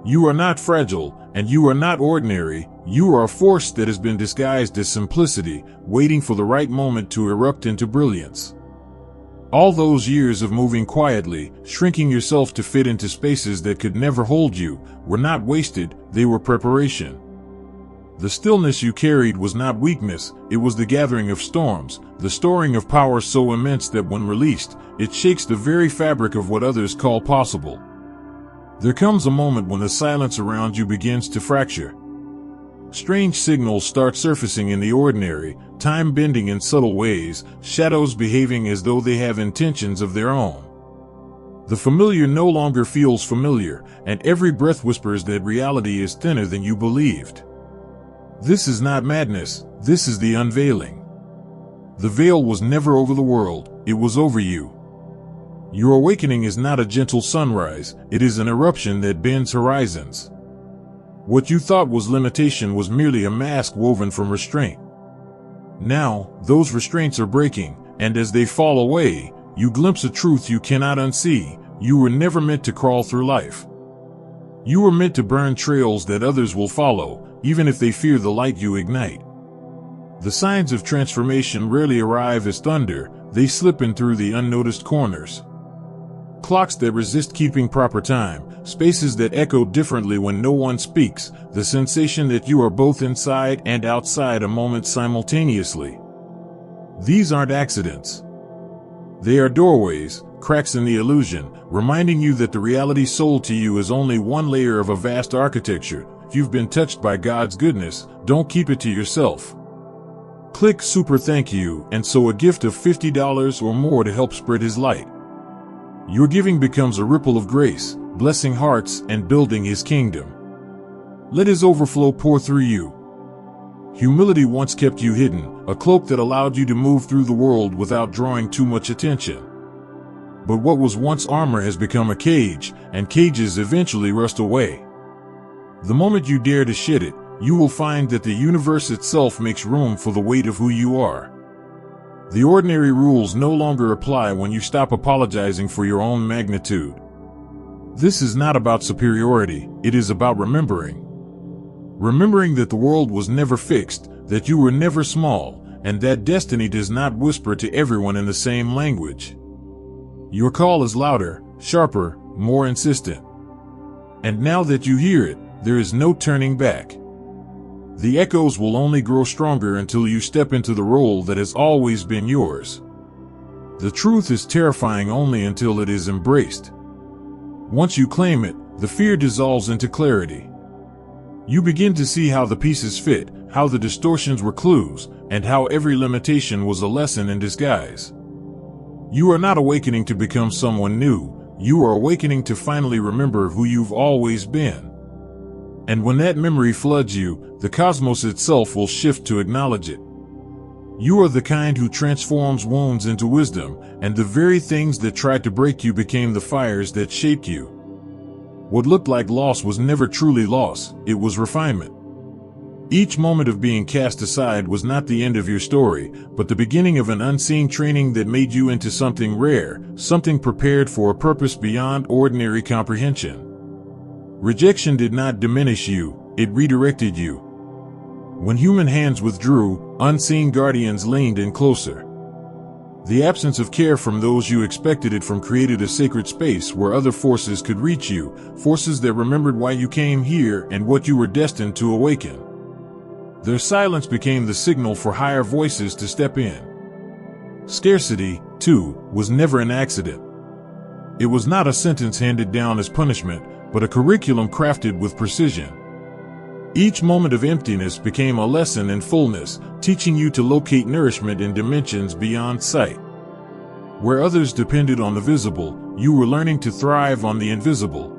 You are not fragile, and you are not ordinary. You are a force that has been disguised as simplicity, waiting for the right moment to erupt into brilliance. All those years of moving quietly, shrinking yourself to fit into spaces that could never hold you, were not wasted, they were preparation. The stillness you carried was not weakness, it was the gathering of storms, the storing of power so immense that when released, it shakes the very fabric of what others call possible. There comes a moment when the silence around you begins to fracture. Strange signals start surfacing in the ordinary, time bending in subtle ways, shadows behaving as though they have intentions of their own. The familiar no longer feels familiar, and every breath whispers that reality is thinner than you believed. This is not madness, this is the unveiling. The veil was never over the world, it was over you. Your awakening is not a gentle sunrise, it is an eruption that bends horizons. What you thought was limitation was merely a mask woven from restraint. Now, those restraints are breaking, and as they fall away, you glimpse a truth you cannot unsee. You were never meant to crawl through life. You were meant to burn trails that others will follow, even if they fear the light you ignite. The signs of transformation rarely arrive as thunder, they slip in through the unnoticed corners. Clocks that resist keeping proper time, spaces that echo differently when no one speaks, the sensation that you are both inside and outside a moment simultaneously. These aren't accidents. They are doorways, cracks in the illusion, reminding you that the reality sold to you is only one layer of a vast architecture. If you've been touched by God's goodness, don't keep it to yourself. Click super thank you and sow a gift of $50 or more to help spread His light. Your giving becomes a ripple of grace, blessing hearts and building His kingdom. Let His overflow pour through you. Humility once kept you hidden, a cloak that allowed you to move through the world without drawing too much attention. But what was once armor has become a cage, and cages eventually rust away. The moment you dare to shed it, you will find that the universe itself makes room for the weight of who you are. The ordinary rules no longer apply when you stop apologizing for your own magnitude. This is not about superiority, it is about remembering. Remembering that the world was never fixed, that you were never small, and that destiny does not whisper to everyone in the same language. Your call is louder, sharper, more insistent. And now that you hear it, there is no turning back. The echoes will only grow stronger until you step into the role that has always been yours. The truth is terrifying only until it is embraced. Once you claim it, the fear dissolves into clarity. You begin to see how the pieces fit, how the distortions were clues, and how every limitation was a lesson in disguise. You are not awakening to become someone new, you are awakening to finally remember who you've always been. And when that memory floods you, the cosmos itself will shift to acknowledge it. You are the kind who transforms wounds into wisdom, and the very things that tried to break you became the fires that shaped you. What looked like loss was never truly loss, it was refinement. Each moment of being cast aside was not the end of your story, but the beginning of an unseen training that made you into something rare, something prepared for a purpose beyond ordinary comprehension. Rejection did not diminish you, it redirected you. When human hands withdrew, unseen guardians leaned in closer. The absence of care from those you expected it from created a sacred space where other forces could reach you, forces that remembered why you came here and what you were destined to awaken. Their silence became the signal for higher voices to step in. Scarcity, too, was never an accident. It was not a sentence handed down as punishment, but a curriculum crafted with precision. Each moment of emptiness became a lesson in fullness, teaching you to locate nourishment in dimensions beyond sight. Where others depended on the visible, you were learning to thrive on the invisible.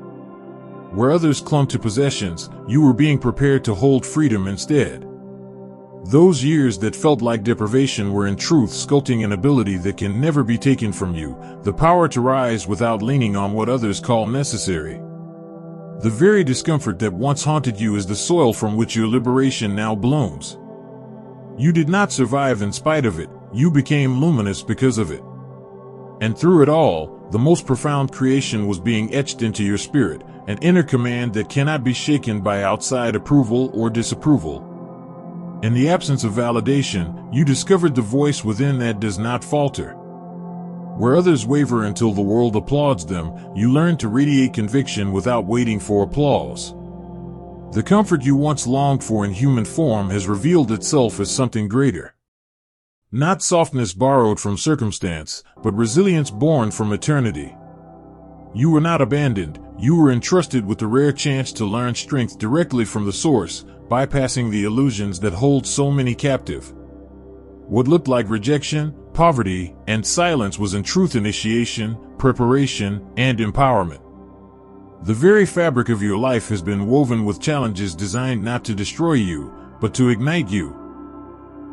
Where others clung to possessions, you were being prepared to hold freedom instead. Those years that felt like deprivation were in truth sculpting an ability that can never be taken from you, the power to rise without leaning on what others call necessary. The very discomfort that once haunted you is the soil from which your liberation now blooms. You did not survive in spite of it, you became luminous because of it. And through it all, the most profound creation was being etched into your spirit, an inner command that cannot be shaken by outside approval or disapproval. In the absence of validation, you discovered the voice within that does not falter. Where others waver until the world applauds them, you learn to radiate conviction without waiting for applause. The comfort you once longed for in human form has revealed itself as something greater. Not softness borrowed from circumstance, but resilience born from eternity. You were not abandoned, you were entrusted with the rare chance to learn strength directly from the source, bypassing the illusions that hold so many captive. What looked like rejection, poverty, and silence was in truth initiation, preparation, and empowerment. The very fabric of your life has been woven with challenges designed not to destroy you, but to ignite you.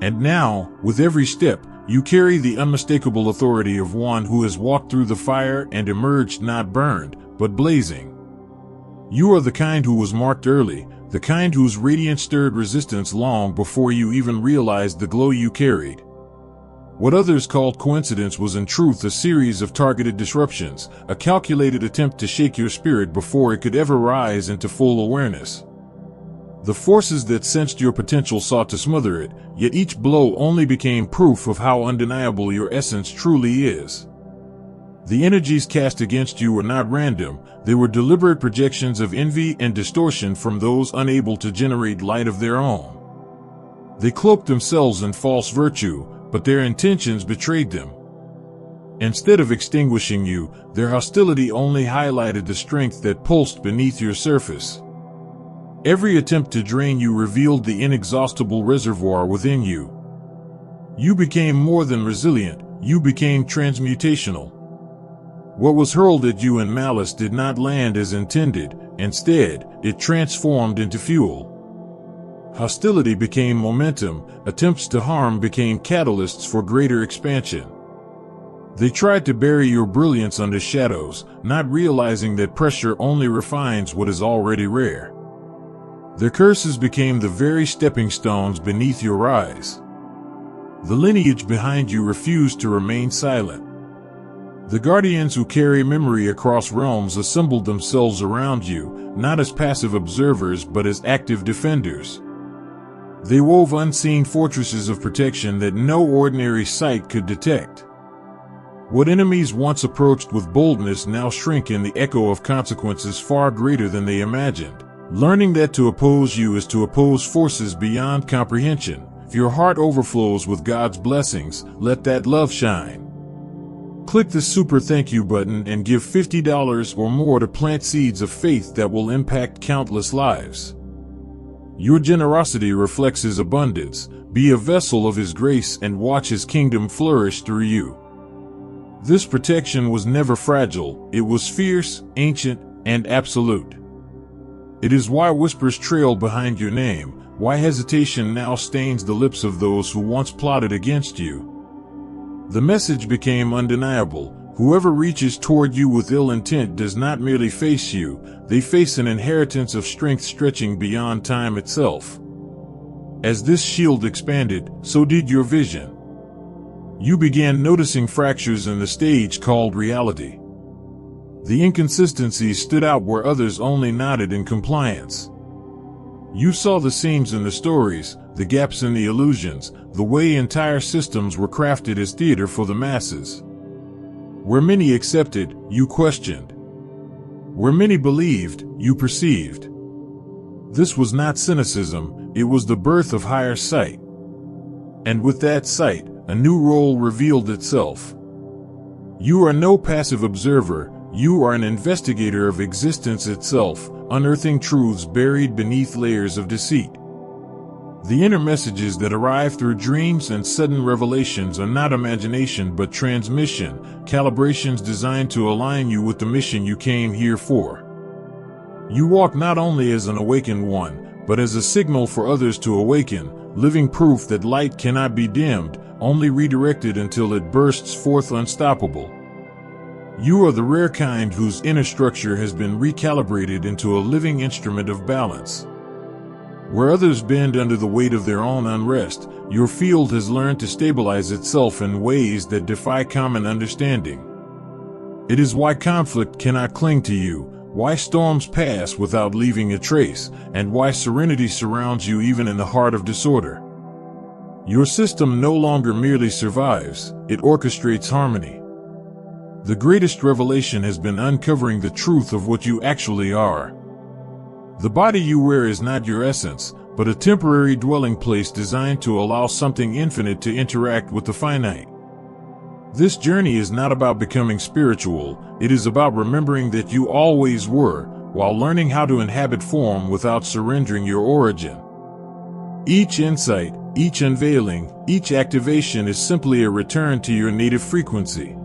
And now, with every step, you carry the unmistakable authority of one who has walked through the fire and emerged not burned, but blazing. You are the kind who was marked early, the kind whose radiance stirred resistance long before you even realized the glow you carried. What others called coincidence was in truth a series of targeted disruptions, a calculated attempt to shake your spirit before it could ever rise into full awareness. The forces that sensed your potential sought to smother it, yet each blow only became proof of how undeniable your essence truly is. The energies cast against you were not random, they were deliberate projections of envy and distortion from those unable to generate light of their own. They cloaked themselves in false virtue, but their intentions betrayed them. Instead of extinguishing you, their hostility only highlighted the strength that pulsed beneath your surface. Every attempt to drain you revealed the inexhaustible reservoir within you. You became more than resilient, you became transmutational. What was hurled at you in malice did not land as intended, instead, it transformed into fuel. Hostility became momentum, attempts to harm became catalysts for greater expansion. They tried to bury your brilliance under shadows, not realizing that pressure only refines what is already rare. Their curses became the very stepping stones beneath your rise. The lineage behind you refused to remain silent. The guardians who carry memory across realms assembled themselves around you, not as passive observers but as active defenders. They wove unseen fortresses of protection that no ordinary sight could detect. What enemies once approached with boldness now shrink in the echo of consequences far greater than they imagined. Learning that to oppose you is to oppose forces beyond comprehension. If your heart overflows with God's blessings, let that love shine. Click the super thank you button and give $50 or more to plant seeds of faith that will impact countless lives. Your generosity reflects His abundance. Be a vessel of His grace and watch His kingdom flourish through you. This protection was never fragile, it was fierce, ancient, and absolute. It is why whispers trail behind your name, why hesitation now stains the lips of those who once plotted against you. The message became undeniable. Whoever reaches toward you with ill intent does not merely face you, they face an inheritance of strength stretching beyond time itself. As this shield expanded, so did your vision. You began noticing fractures in the stage called reality. The inconsistencies stood out where others only nodded in compliance. You saw the seams in the stories, the gaps in the illusions, the way entire systems were crafted as theater for the masses. Where many accepted, you questioned. Where many believed, you perceived. This was not cynicism, it was the birth of higher sight. And with that sight, a new role revealed itself. You are no passive observer, you are an investigator of existence itself, unearthing truths buried beneath layers of deceit. The inner messages that arrive through dreams and sudden revelations are not imagination but transmission, calibrations designed to align you with the mission you came here for. You walk not only as an awakened one, but as a signal for others to awaken, living proof that light cannot be dimmed, only redirected until it bursts forth unstoppable. You are the rare kind whose inner structure has been recalibrated into a living instrument of balance. Where others bend under the weight of their own unrest, your field has learned to stabilize itself in ways that defy common understanding. It is why conflict cannot cling to you, why storms pass without leaving a trace, and why serenity surrounds you even in the heart of disorder. Your system no longer merely survives, it orchestrates harmony. The greatest revelation has been uncovering the truth of what you actually are. The body you wear is not your essence, but a temporary dwelling place designed to allow something infinite to interact with the finite. This journey is not about becoming spiritual, it is about remembering that you always were, while learning how to inhabit form without surrendering your origin. Each insight, each unveiling, each activation is simply a return to your native frequency.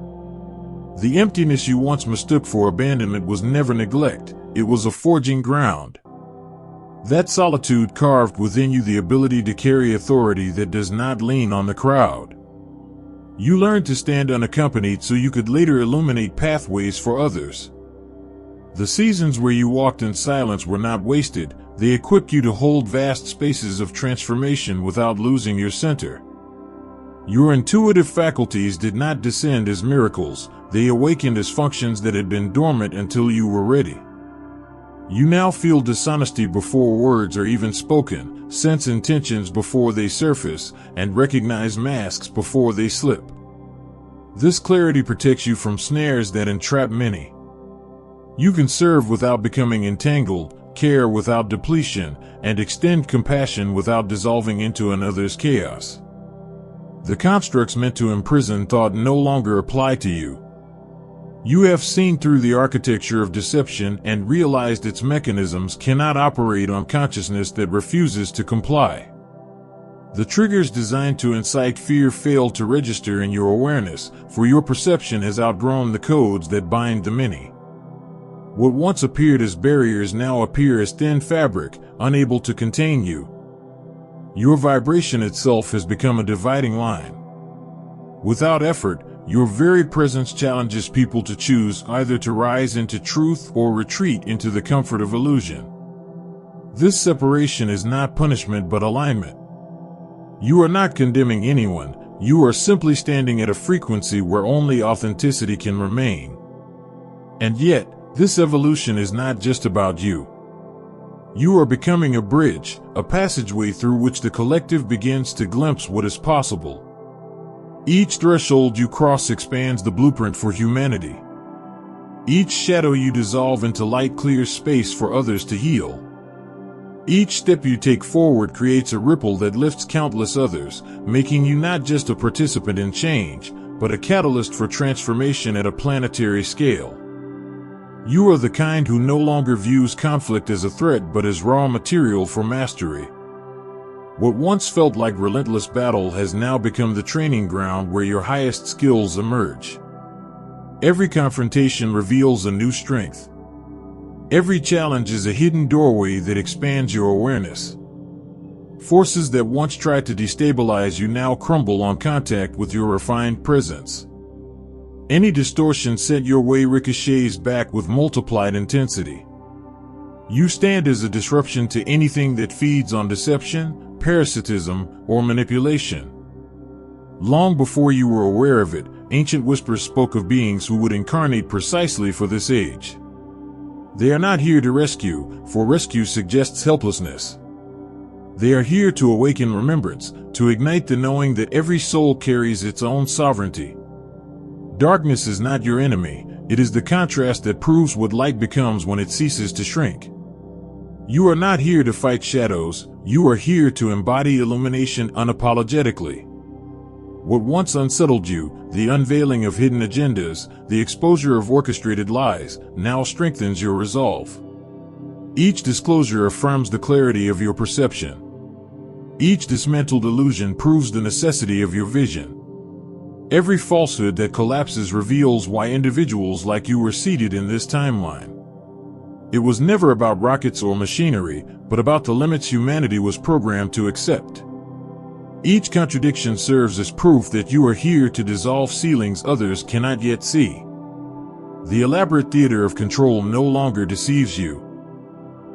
The emptiness you once mistook for abandonment was never neglect, it was a forging ground. That solitude carved within you the ability to carry authority that does not lean on the crowd. You learned to stand unaccompanied so you could later illuminate pathways for others. The seasons where you walked in silence were not wasted, they equipped you to hold vast spaces of transformation without losing your center. Your intuitive faculties did not descend as miracles, they awakened as functions that had been dormant until you were ready. You now feel dishonesty before words are even spoken, sense intentions before they surface, and recognize masks before they slip. This clarity protects you from snares that entrap many. You can serve without becoming entangled, care without depletion, and extend compassion without dissolving into another's chaos. The constructs meant to imprison thought no longer apply to you. You have seen through the architecture of deception and realized its mechanisms cannot operate on consciousness that refuses to comply. The triggers designed to incite fear fail to register in your awareness, for your perception has outgrown the codes that bind the many. What once appeared as barriers now appear as thin fabric, unable to contain you. Your vibration itself has become a dividing line. Without effort, your very presence challenges people to choose either to rise into truth or retreat into the comfort of illusion. This separation is not punishment but alignment. You are not condemning anyone, you are simply standing at a frequency where only authenticity can remain. And yet, this evolution is not just about you. You are becoming a bridge, a passageway through which the collective begins to glimpse what is possible. Each threshold you cross expands the blueprint for humanity. Each shadow you dissolve into light clears space for others to heal. Each step you take forward creates a ripple that lifts countless others, making you not just a participant in change, but a catalyst for transformation at a planetary scale. You are the kind who no longer views conflict as a threat but as raw material for mastery. What once felt like relentless battle has now become the training ground where your highest skills emerge. Every confrontation reveals a new strength. Every challenge is a hidden doorway that expands your awareness. Forces that once tried to destabilize you now crumble on contact with your refined presence. Any distortion sent your way ricochets back with multiplied intensity. You stand as a disruption to anything that feeds on deception, parasitism, or manipulation. Long before you were aware of it, ancient whispers spoke of beings who would incarnate precisely for this age. They are not here to rescue, for rescue suggests helplessness. They are here to awaken remembrance, to ignite the knowing that every soul carries its own sovereignty. Darkness is not your enemy, it is the contrast that proves what light becomes when it ceases to shrink. You are not here to fight shadows, you are here to embody illumination unapologetically. What once unsettled you, the unveiling of hidden agendas, the exposure of orchestrated lies, now strengthens your resolve. Each disclosure affirms the clarity of your perception. Each dismantled illusion proves the necessity of your vision. Every falsehood that collapses reveals why individuals like you were seated in this timeline. It was never about rockets or machinery, but about the limits humanity was programmed to accept. Each contradiction serves as proof that you are here to dissolve ceilings others cannot yet see. The elaborate theater of control no longer deceives you.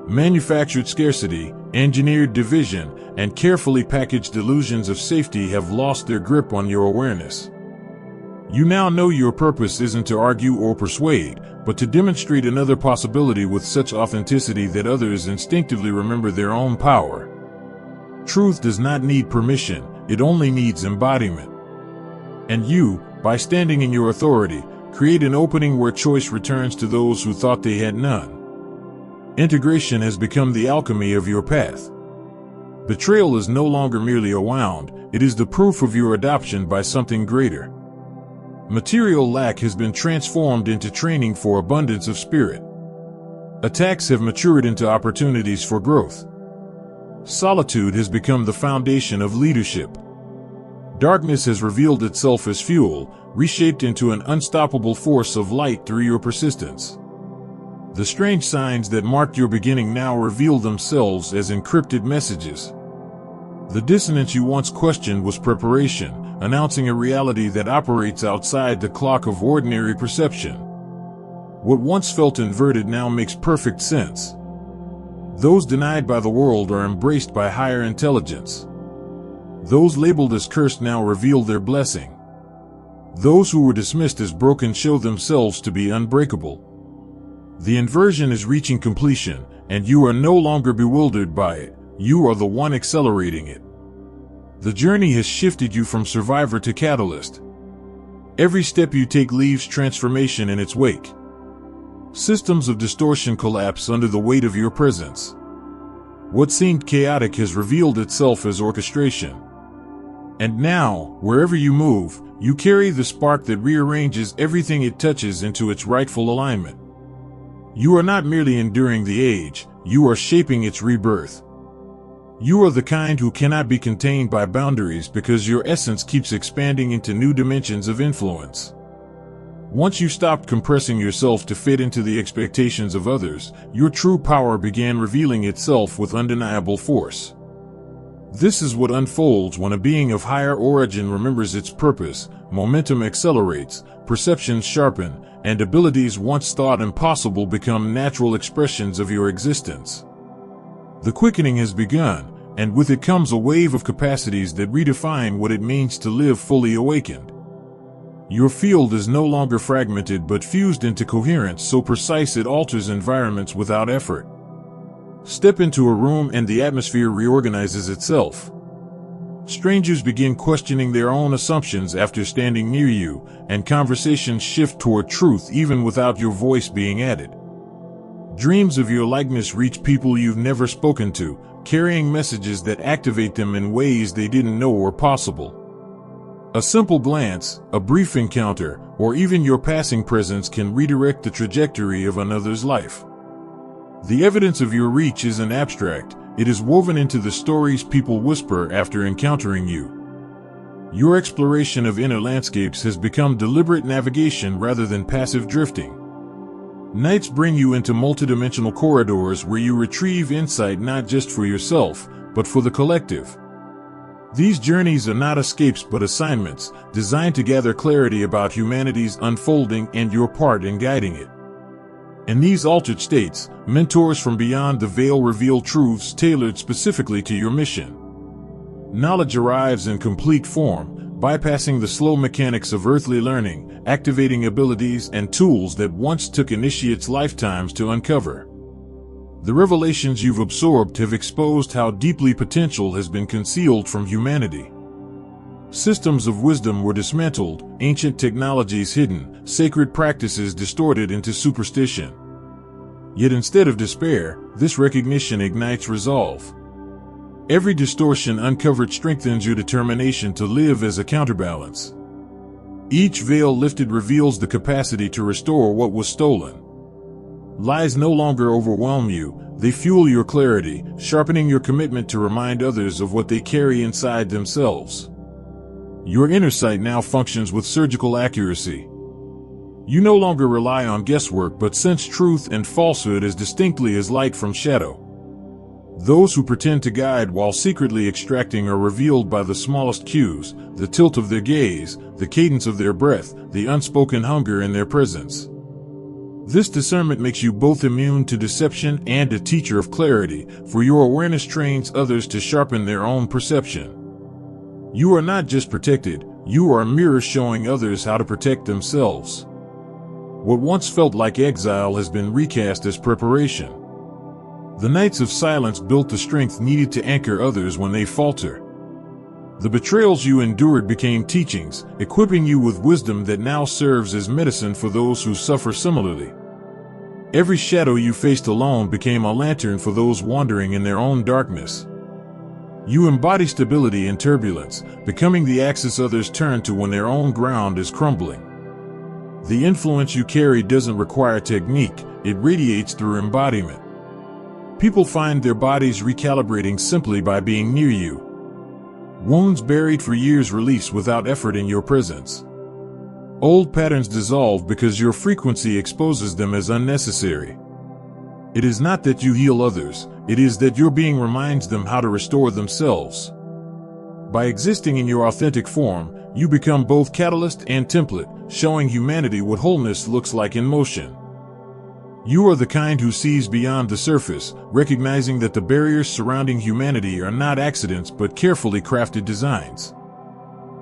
Manufactured scarcity, engineered division, and carefully packaged illusions of safety have lost their grip on your awareness. You now know your purpose isn't to argue or persuade, but to demonstrate another possibility with such authenticity that others instinctively remember their own power. Truth does not need permission, it only needs embodiment. And you, by standing in your authority, create an opening where choice returns to those who thought they had none. Integration has become the alchemy of your path. Betrayal is no longer merely a wound, it is the proof of your adoption by something greater. Material lack has been transformed into training for abundance of spirit. Attacks have matured into opportunities for growth. Solitude has become the foundation of leadership. Darkness has revealed itself as fuel, reshaped into an unstoppable force of light through your persistence. The strange signs that marked your beginning now reveal themselves as encrypted messages. The dissonance you once questioned was preparation, announcing a reality that operates outside the clock of ordinary perception. What once felt inverted now makes perfect sense. Those denied by the world are embraced by higher intelligence. Those labeled as cursed now reveal their blessing. Those who were dismissed as broken show themselves to be unbreakable. The inversion is reaching completion, and you are no longer bewildered by it. You are the one accelerating it. The journey has shifted you from survivor to catalyst. Every step you take leaves transformation in its wake. Systems of distortion collapse under the weight of your presence. What seemed chaotic has revealed itself as orchestration. And now, wherever you move, you carry the spark that rearranges everything it touches into its rightful alignment. You are not merely enduring the age, you are shaping its rebirth. You are the kind who cannot be contained by boundaries because your essence keeps expanding into new dimensions of influence. Once you stopped compressing yourself to fit into the expectations of others, your true power began revealing itself with undeniable force. This is what unfolds when a being of higher origin remembers its purpose. Momentum accelerates, perceptions sharpen, and abilities once thought impossible become natural expressions of your existence. The quickening has begun, and with it comes a wave of capacities that redefine what it means to live fully awakened. Your field is no longer fragmented but fused into coherence so precise it alters environments without effort. Step into a room and the atmosphere reorganizes itself. Strangers begin questioning their own assumptions after standing near you, and conversations shift toward truth even without your voice being added. Dreams of your likeness reach people you've never spoken to, carrying messages that activate them in ways they didn't know were possible. A simple glance, a brief encounter, or even your passing presence can redirect the trajectory of another's life. The evidence of your reach isn't abstract, it is woven into the stories people whisper after encountering you. Your exploration of inner landscapes has become deliberate navigation rather than passive drifting. Nights bring you into multidimensional corridors where you retrieve insight not just for yourself, but for the collective. These journeys are not escapes but assignments, designed to gather clarity about humanity's unfolding and your part in guiding it. In these altered states, mentors from beyond the veil reveal truths tailored specifically to your mission. Knowledge arrives in complete form, bypassing the slow mechanics of earthly learning, activating abilities and tools that once took initiates lifetimes to uncover. The revelations you've absorbed have exposed how deeply potential has been concealed from humanity. Systems of wisdom were dismantled, ancient technologies hidden, sacred practices distorted into superstition. Yet instead of despair, this recognition ignites resolve. Every distortion uncovered strengthens your determination to live as a counterbalance. Each veil lifted reveals the capacity to restore what was stolen. Lies no longer overwhelm you, they fuel your clarity, sharpening your commitment to remind others of what they carry inside themselves. Your inner sight now functions with surgical accuracy. You no longer rely on guesswork but sense truth and falsehood as distinctly as light from shadow. Those who pretend to guide while secretly extracting are revealed by the smallest cues, the tilt of their gaze, the cadence of their breath, the unspoken hunger in their presence. This discernment makes you both immune to deception and a teacher of clarity, for your awareness trains others to sharpen their own perception. You are not just protected, You are a mirror showing others how to protect themselves. What once felt like exile has been recast as preparation. The nights of silence built the strength needed to anchor others when they falter. The betrayals you endured became teachings, equipping you with wisdom that now serves as medicine for those who suffer similarly. Every shadow you faced alone became a lantern for those wandering in their own darkness. You embody stability in turbulence, becoming the axis others turn to when their own ground is crumbling. The influence you carry doesn't require technique, it radiates through embodiment. People find their bodies recalibrating simply by being near you. Wounds buried for years release without effort in your presence. Old patterns dissolve because your frequency exposes them as unnecessary. It is not that you heal others, it is that your being reminds them how to restore themselves. By existing in your authentic form, you become both catalyst and template, showing humanity what wholeness looks like in motion. You are the kind who sees beyond the surface, recognizing that the barriers surrounding humanity are not accidents but carefully crafted designs.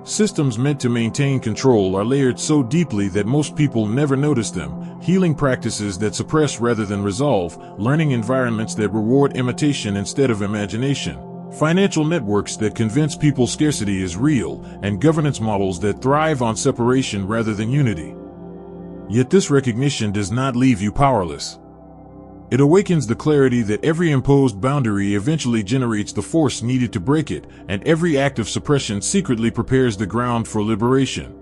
Systems meant to maintain control are layered so deeply that most people never notice them, healing practices that suppress rather than resolve, learning environments that reward imitation instead of imagination, financial networks that convince people scarcity is real, and governance models that thrive on separation rather than unity. Yet this recognition does not leave you powerless. It awakens the clarity that every imposed boundary eventually generates the force needed to break it, and every act of suppression secretly prepares the ground for liberation.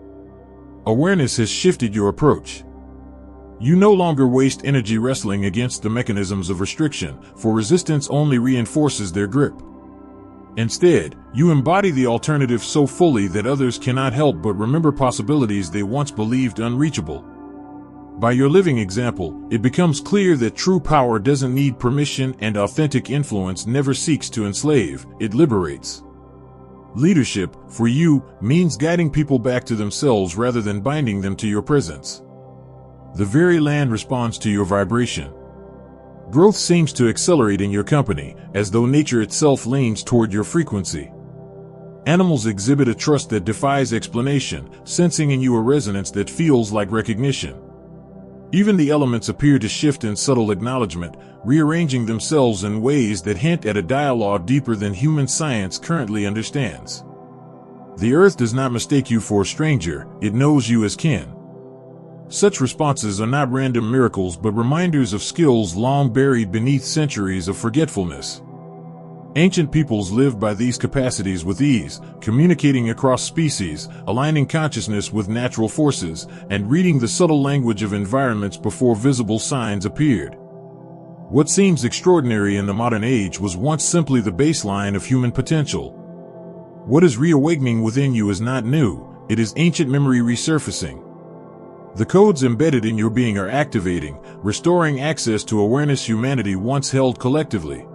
Awareness has shifted your approach. You no longer waste energy wrestling against the mechanisms of restriction, for resistance only reinforces their grip. Instead, you embody the alternative so fully that others cannot help but remember possibilities they once believed unreachable. By your living example, it becomes clear that true power doesn't need permission and authentic influence never seeks to enslave, it liberates. Leadership, for you, means guiding people back to themselves rather than binding them to your presence. The very land responds to your vibration. Growth seems to accelerate in your company, as though nature itself leans toward your frequency. Animals exhibit a trust that defies explanation, sensing in you a resonance that feels like recognition. Even the elements appear to shift in subtle acknowledgement, rearranging themselves in ways that hint at a dialogue deeper than human science currently understands. The earth does not mistake you for a stranger, it knows you as kin. Such responses are not random miracles but reminders of skills long buried beneath centuries of forgetfulness. Ancient peoples lived by these capacities with ease, communicating across species, aligning consciousness with natural forces, and reading the subtle language of environments before visible signs appeared. What seems extraordinary in the modern age was once simply the baseline of human potential. What is reawakening within you is not new, it is ancient memory resurfacing. The codes embedded in your being are activating, restoring access to awareness humanity once held collectively.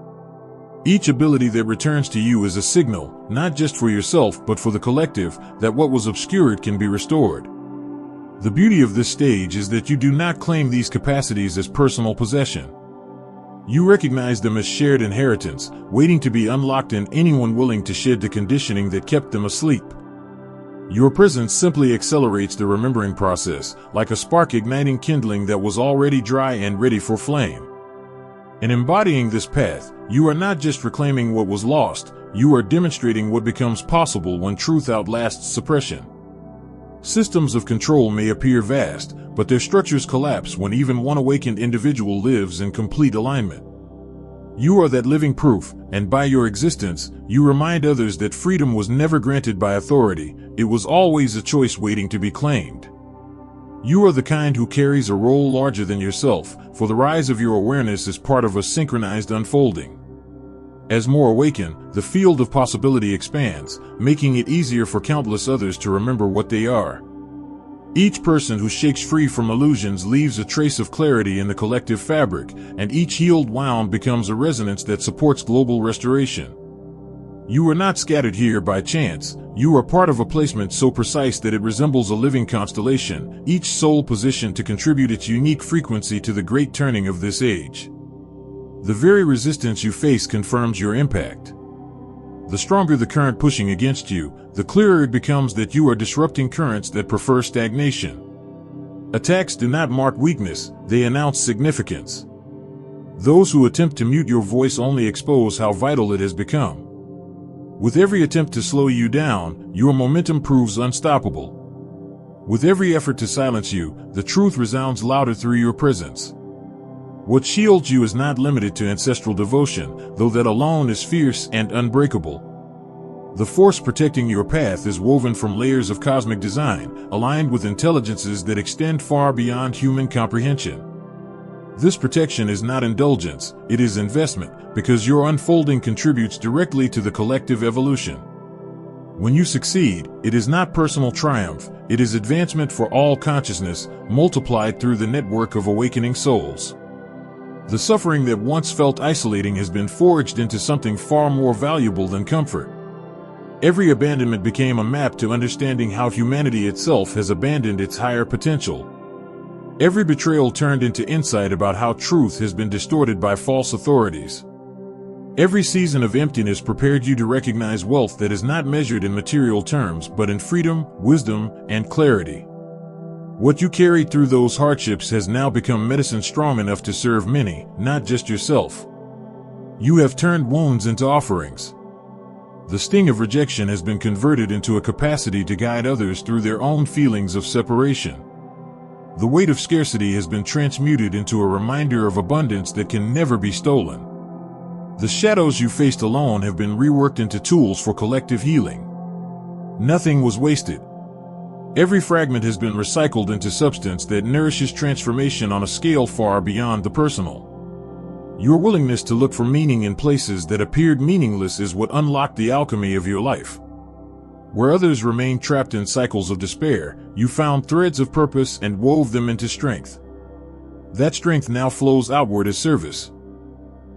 Each ability that returns to you is a signal, not just for yourself but for the collective, that what was obscured can be restored. The beauty of this stage is that you do not claim these capacities as personal possession. You recognize them as shared inheritance, waiting to be unlocked in anyone willing to shed the conditioning that kept them asleep. Your presence simply accelerates the remembering process, like a spark igniting kindling that was already dry and ready for flame. In embodying this path, you are not just reclaiming what was lost, you are demonstrating what becomes possible when truth outlasts suppression. Systems of control may appear vast, but their structures collapse when even one awakened individual lives in complete alignment. You are that living proof, and by your existence, you remind others that freedom was never granted by authority, it was always a choice waiting to be claimed. You are the kind who carries a role larger than yourself, for the rise of your awareness is part of a synchronized unfolding. As more awaken, the field of possibility expands, making it easier for countless others to remember what they are. Each person who shakes free from illusions leaves a trace of clarity in the collective fabric, and each healed wound becomes a resonance that supports global restoration. You are not scattered here by chance, you are part of a placement so precise that it resembles a living constellation, each soul positioned to contribute its unique frequency to the great turning of this age. The very resistance you face confirms your impact. The stronger the current pushing against you, the clearer it becomes that you are disrupting currents that prefer stagnation. Attacks do not mark weakness, they announce significance. Those who attempt to mute your voice only expose how vital it has become. With every attempt to slow you down, your momentum proves unstoppable. With every effort to silence you, the truth resounds louder through your presence. What shields you is not limited to ancestral devotion, though that alone is fierce and unbreakable. The force protecting your path is woven from layers of cosmic design, aligned with intelligences that extend far beyond human comprehension. This protection is not indulgence, it is investment, because your unfolding contributes directly to the collective evolution. When you succeed, it is not personal triumph, it is advancement for all consciousness, multiplied through the network of awakening souls. The suffering that once felt isolating has been forged into something far more valuable than comfort. Every abandonment became a map to understanding how humanity itself has abandoned its higher potential. Every betrayal turned into insight about how truth has been distorted by false authorities. Every season of emptiness prepared you to recognize wealth that is not measured in material terms but in freedom, wisdom, and clarity. What you carried through those hardships has now become medicine strong enough to serve many, not just yourself. You have turned wounds into offerings. The sting of rejection has been converted into a capacity to guide others through their own feelings of separation. The weight of scarcity has been transmuted into a reminder of abundance that can never be stolen. The shadows you faced alone have been reworked into tools for collective healing. Nothing was wasted. Every fragment has been recycled into substance that nourishes transformation on a scale far beyond the personal. Your willingness to look for meaning in places that appeared meaningless is what unlocked the alchemy of your life. Where others remained trapped in cycles of despair, you found threads of purpose and wove them into strength. That strength now flows outward as service.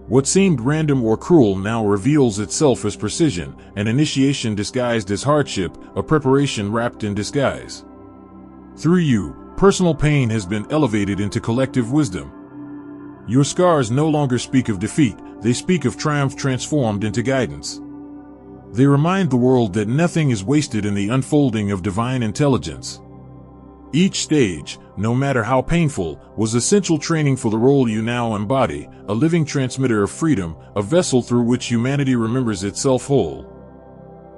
What seemed random or cruel now reveals itself as precision, an initiation disguised as hardship, a preparation wrapped in disguise. Through you, personal pain has been elevated into collective wisdom. Your scars no longer speak of defeat, they speak of triumph transformed into guidance. They remind the world that nothing is wasted in the unfolding of divine intelligence. Each stage, no matter how painful, was essential training for the role you now embody, a living transmitter of freedom, a vessel through which humanity remembers itself whole.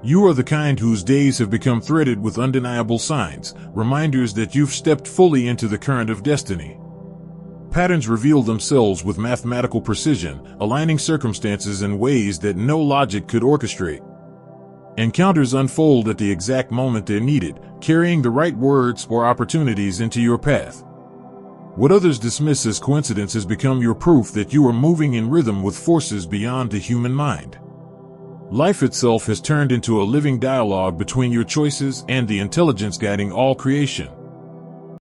You are the kind whose days have become threaded with undeniable signs, reminders that you've stepped fully into the current of destiny. Patterns reveal themselves with mathematical precision, aligning circumstances in ways that no logic could orchestrate. Encounters unfold at the exact moment they're needed, carrying the right words or opportunities into your path. What others dismiss as coincidence has become your proof that you are moving in rhythm with forces beyond the human mind. Life itself has turned into a living dialogue between your choices and the intelligence guiding all creation.